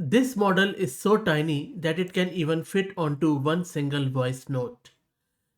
This model is so tiny that it can even fit onto one single voice note.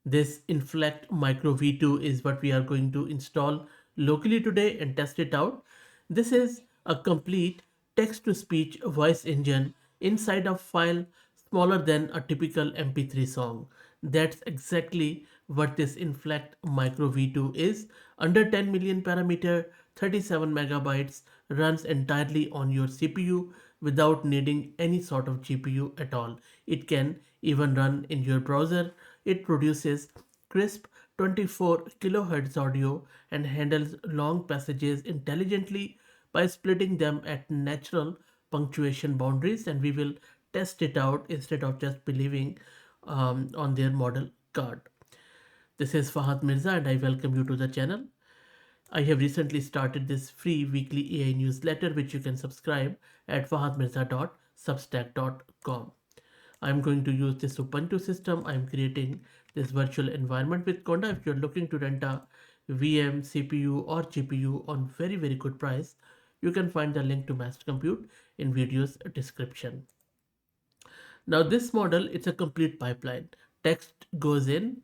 This Inflect Micro V2 is what we are going to install locally today and test it out. This is a complete text to speech voice engine inside a file smaller than a typical MP3 song. That's exactly what this Inflect Micro V2 is. Under 10 million parameter, 37 megabytes, runs entirely on your CPU without needing any sort of GPU at all. It can even run in your browser. It produces crisp 24 kilohertz audio and handles long passages intelligently by splitting them at natural punctuation boundaries, and we will test it out instead of just believing on their model card. This is Fahad Mirza and I welcome you to the channel. I have recently started this free weekly AI newsletter which you can subscribe at fahadmirza.substack.com. I'm going to use this Ubuntu system. I'm creating this virtual environment with Conda. If you're looking to rent a VM, CPU or GPU on very good price, you can find the link to Master Compute in video's description. Now this model, it's a complete pipeline. Text goes in,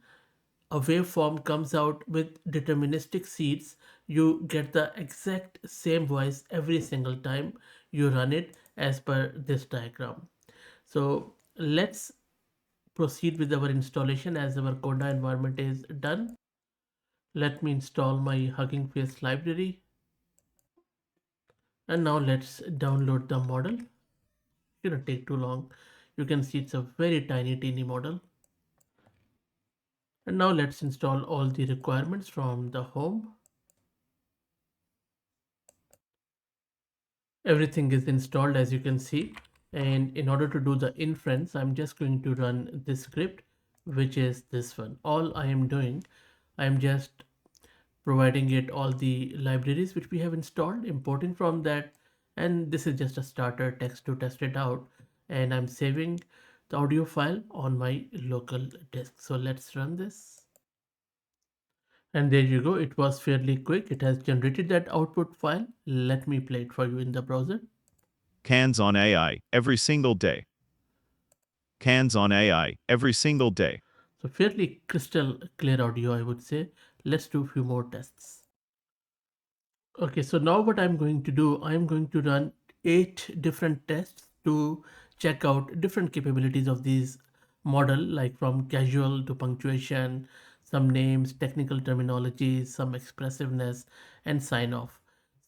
a waveform comes out with deterministic seeds. You get the exact same voice every single time you run it as per this diagram. So let's proceed with our installation as our Conda environment is done. Let me install my Hugging Face library. And now let's download the model. It shouldn't take too long. You can see it's a very tiny teeny model. And now let's install all the requirements from the home. Everything is installed as you can see. And in order to do the inference, I'm just going to run this script, which is this one. All I am doing, I'm just providing it all the libraries which we have installed, importing from that, and this is just a starter text to test it out, and I'm saving the audio file on my local disk. So let's run this. And there you go, it was fairly quick. It has generated that output file. Let me play it for you in the browser. Cans on AI every single day. Cans on AI every single day. So fairly crystal clear audio, I would say. Let's do a few more tests. Okay, so now what I'm going to do, I'm going to run 8 different tests to check out different capabilities of these model, like from casual to punctuation, some names, technical terminology, some expressiveness, and sign off.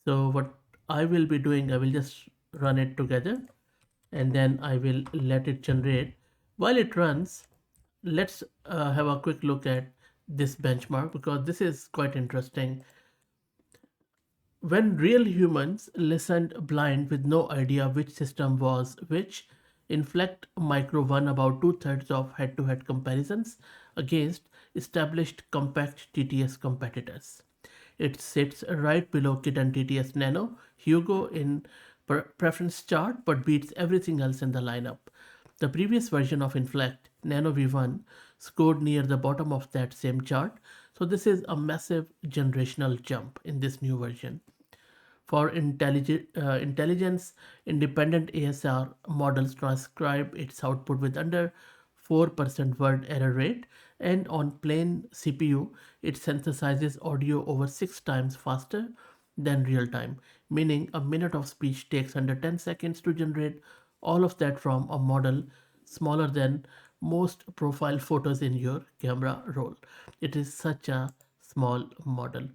So what I will be doing, I will just run it together and then I will let it generate. While it runs, let's have a quick look at this benchmark because this is quite interesting. When real humans listened blind with no idea which system was which, Inflect Micro won about two-thirds of head-to-head comparisons against established compact TTS competitors. It sits right below Kitten TTS Nano, Hugo in preference chart, but beats everything else in the lineup. The previous version of Inflect, Nano V1, scored near the bottom of that same chart, so this is a massive generational jump in this new version. For intelligence, independent ASR models transcribe its output with under 4% word error rate, and on plain CPU, it synthesizes audio over 6 times faster than real time, meaning a minute of speech takes under 10 seconds to generate all of that from a model smaller than most profile photos in your camera roll. It is such a small model.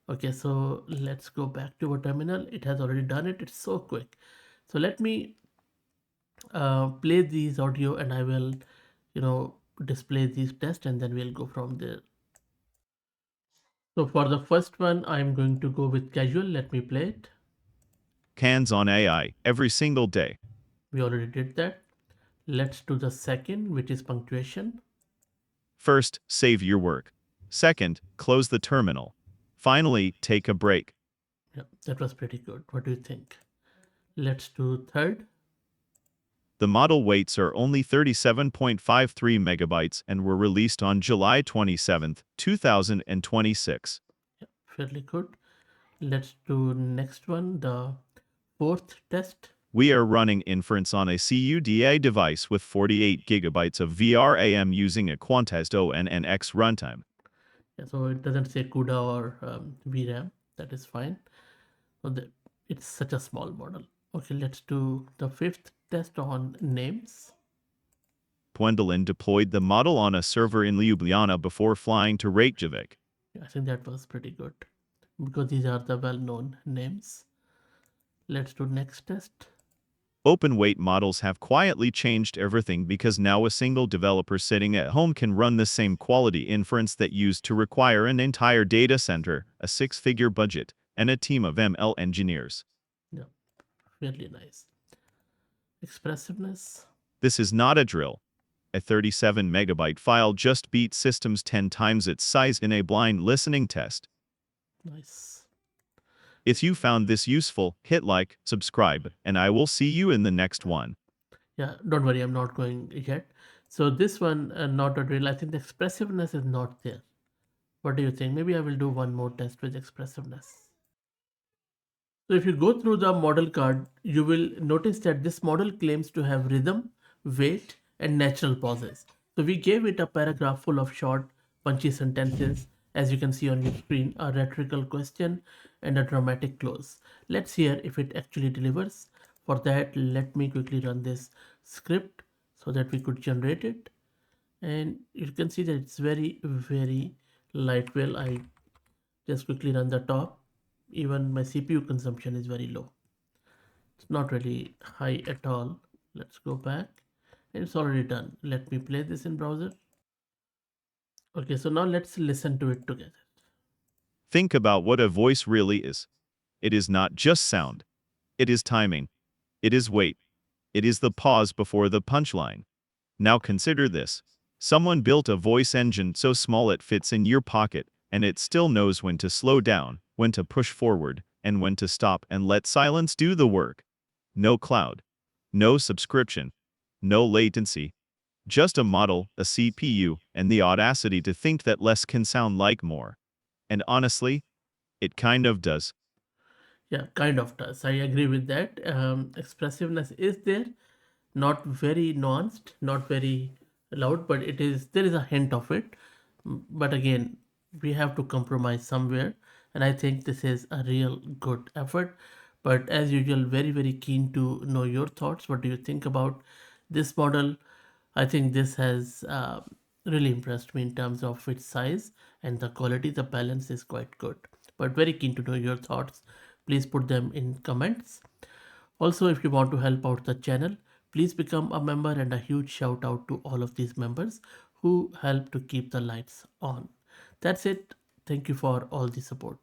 Okay, so let's go back to our terminal. It has already done it. It's so quick. So let me play these audio and I will, display these tests and then we'll go from there. So for the first one, I'm going to go with casual. Let me play it. Cans on AI every single day. We already did that. Let's do the second, which is punctuation. First, save your work. Second, close the terminal. Finally, take a break. Yeah, that was pretty good. What do you think? Let's do third. The model weights are only 37.53 megabytes and were released on July 27, 2026. Yeah, fairly good. Let's do next one, the fourth test. We are running inference on a CUDA device with 48 gigabytes of VRAM using a quantized ONNX runtime. Yeah, so it doesn't say CUDA or VRAM. That is fine. So it's such a small model. Okay, let's do the fifth test on names. Gwendolyn deployed the model on a server in Ljubljana before flying to Reykjavik. Yeah, I think that was pretty good because these are the well-known names. Let's do next test. Open weight models have quietly changed everything because now a single developer sitting at home can run the same quality inference that used to require an entire data center, a six-figure budget, and a team of ML engineers. Yeah, really nice. Expressiveness. This is not a drill. A 37 megabyte file just beat systems 10 times its size in a blind listening test. Nice. If you found this useful, hit like, subscribe, and I will see you in the next one. Yeah, don't worry, I'm not going yet. So this one, not a drill. I think the expressiveness is not there. What do you think? Maybe I will do one more test with expressiveness. So if you go through the model card, you will notice that this model claims to have rhythm, weight, and natural pauses. So we gave it a paragraph full of short, punchy sentences, as you can see on your screen, a rhetorical question and a dramatic close. Let's hear if it actually delivers. For that, let me quickly run this script so that we could generate it. And you can see that it's very light. Well, I just quickly run the top. Even my CPU consumption is very low. It's not really high at all. Let's go back. And it's already done. Let me play this in browser. Okay, so now let's listen to it together. Think about what a voice really is. It is not just sound. It is timing. It is weight. It is the pause before the punchline. Now consider this. Someone built a voice engine so small it fits in your pocket, and it still knows when to slow down, when to push forward, and when to stop and let silence do the work. No cloud. No subscription. No latency. Just a model, a CPU, and the audacity to think that less can sound like more. And honestly, it kind of does. Yeah, kind of does. I agree with that. Expressiveness is there, not very nuanced, not very loud, but it is there is a hint of it. But again, we have to compromise somewhere, and I think this is a real good effort. But as usual, very keen to know your thoughts. What do you think about this model? I think this has really impressed me in terms of its size and the quality. The balance is quite good. But very keen to know your thoughts. Please put them in comments. Also, if you want to help out the channel, please become a member, and a huge shout out to all of these members who help to keep the lights on. That's it. Thank you for all the support.